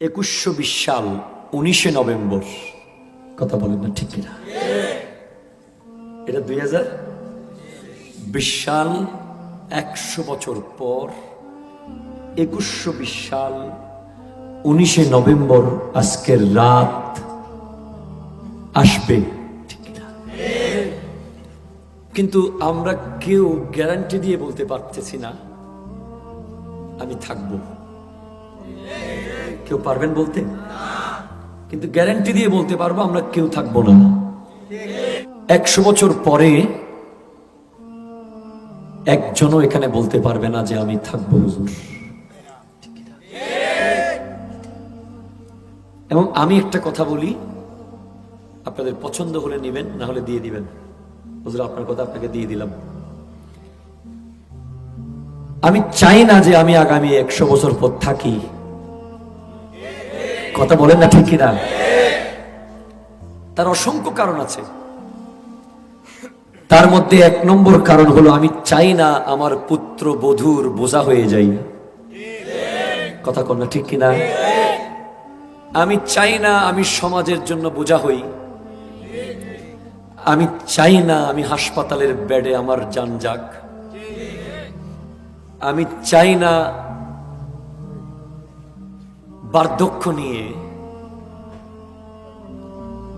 2120 সাল 19শে নভেম্বর, কথা বলেন না ঠিক কিনা? এটা 2020 সাল, 100 বছর পর 2120 সাল 19শে নভেম্বর আজকের রাত আসবে, ঠিক কিনা? কিন্তু আমরা কেউ গ্যারান্টি দিয়ে বলতে পারতেছি না আমি থাকবো। কেউ পারবেন বলতে? কিন্তু গ্যারান্টি দিয়ে বলতে পারবো আমরা কেউ থাকবো না। 100 বছর পরে একজনও এখানে বলতে পারবে না যে আমি থাকবো হুজুর। এবং আমি একটা কথা বলি, আপনাদের পছন্দ হলে নেবেন, না হলে দিয়ে দিবেন। হুজুর আপনার কথা আপনাকে দিয়ে দিলাম। আমি চাই না যে আমি আগামী 100 বছর পর থাকি, কথা বলেন না ঠিক কিনা? তার অসংখ্য কারণ আছে। তার মধ্যে 1 নম্বর কারণ হলো আমি চাই না আমার পুত্র বধূর বোঝা হয়ে যাই, কথা কন না ঠিক কিনা? আমি চাই না আমি সমাজের জন্য বোঝা হই। আমি চাই না আমি হাসপাতালের বেডে আমার জান যাক। আমি চাই না বার্ধক্য নিয়ে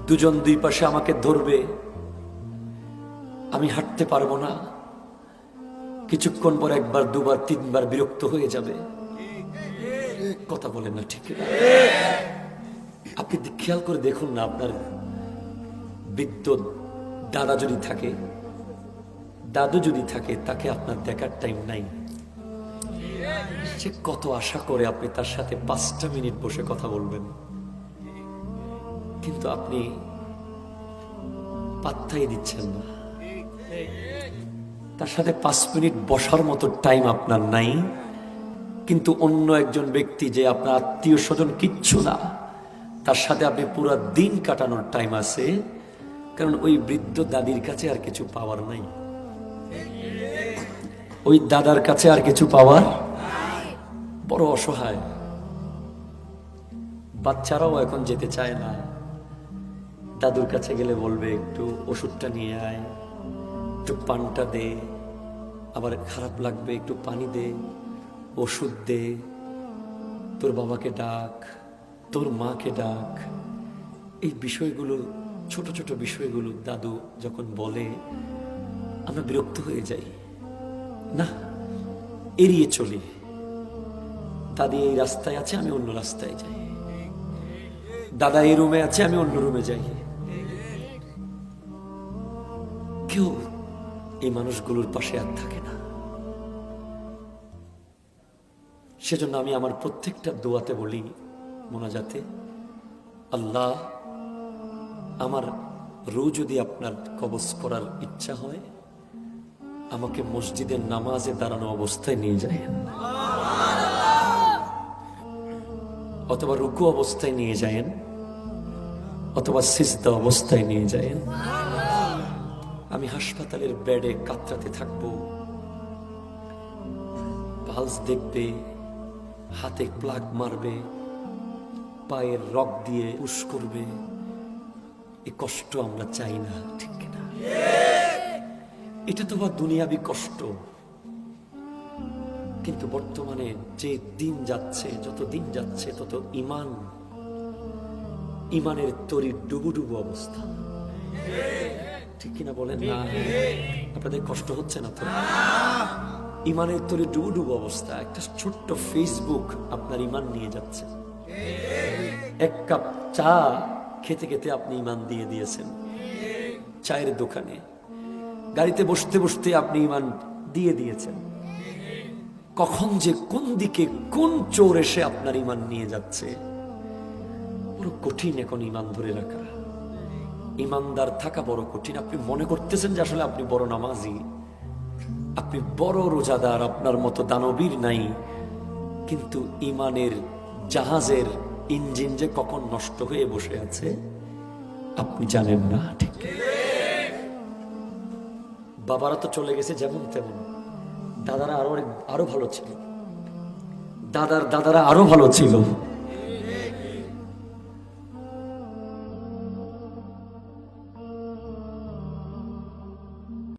দুজন দুই পাশে আমাকে ধরবে, আমি হাঁটতে পারবো না, কিছুক্ষণ পর 1 বার 2 বার 3 বার বিরক্ত হয়ে যাবে, কথা বলেন না ঠিক না? আপনি খেয়াল করে দেখুন না, আপনার বৃদ্ধ দাদা যদি থাকে, দাদু যদি থাকে, তাকে আপনার দেখার টাইম নাই। সে কত আশা করে আপনি তার সাথে 5টা মিনিট বসে কথা বলবেন, কিন্তু আপনি পাত্তাই দিচ্ছেন না। তার সাথে 5 মিনিট বসার মতো টাইম আপনার নাই, কিন্তু অন্য একজন ব্যক্তি যে আপনার আত্মীয় স্বজন কিচ্ছু না, তার সাথে আপনি পুরো দিন কাটানোর টাইম আছে। কারণ ওই বৃদ্ধ দাদির কাছে আর কিছু পাওয়ার নাই, ওই দাদার কাছে আর কিছু পাওয়ার, বড় অসহায়। বাচ্চারাও এখন যেতে চায় না। দাদুর কাছে গেলে বলবে একটু ওষুধটা নিয়ে আয়, একটু পানটা দে, আবার খারাপ লাগবে একটু পানি দে, ওষুধ দে, তোর বাবাকে ডাক, তোর মাকে ডাক। এই বিষয়গুলো, ছোট ছোট বিষয়গুলো দাদু যখন বলে আমরা বিরক্ত হয়ে যাই, না এড়িয়ে চলি। দাদি এই রাস্তায় আছে, আমি অন্য রাস্তায় যাই। দাদা এই রুমে আছে, আমি অন্য রুমে যাই। কেউ এই মানুষগুলোর পাশে আর থাকে না। সেজন্য আমি আমার প্রত্যেকটা দোয়াতে বলি, মোনাজাতে, আল্লাহ আমার রু যদি আপনার কবজ করার ইচ্ছা হয়, আমাকে মসজিদের নামাজে দাঁড়ানো অবস্থায় নিয়ে যায়, অথবা রুকু অবস্থায় নিয়ে যায়েন, অথবা সিজদা অবস্থায় নিয়ে যায়েন। আমি হাসপাতালের বেডে কাতরাতে থাকবো, পালস দেখবে, হাতে প্লাগ মারবে, পায়ের রক দিয়ে পুশ করবে। এই কষ্ট আমরা চাই না, ঠিক কিনা? এটা তো বা দুনিয়াবি কষ্ট। কিন্তু বর্তমানে যে দিন যাচ্ছে, যত দিন যাচ্ছে তত ইমানের তরি ডুবু ডুবু অবস্থা, ঠিক কিনা বলেন না? আপনাদের কষ্ট হচ্ছে না তো? ইমানের তরি ডুবু ডুবু অবস্থা। একটা ছোট্ট ফেসবুক আপনার ইমান নিয়ে যাচ্ছে। 1 কাপ চা খেতে খেতে আপনি ইমান দিয়ে দিয়েছেন। চায়ের দোকানে, গাড়িতে বসতে বসতে আপনি ইমান দিয়ে দিয়েছেন। কখন যে কোন দিকে কোন চোর এসে আপনার ইমান নিয়ে যাচ্ছে, বড় কঠিন এখন ইমান ধরে রাখা। ইমানদার থাকা বড় কঠিন। আপনি মনে করতেছেন যে আসলে আপনি বড় নামাজি, আপনি বড় রোজাদার, আপনার মতো দানবীর নাই, কিন্তু ইমানের জাহাজের ইঞ্জিন যে কখন নষ্ট হয়ে বসে আছে আপনি জানেন না, ঠিক? বাবারা তো চলে গেছে যেমন তেমন, দাদারা আরো ভালো ছিল, দাদারা আরো ভালো ছিল।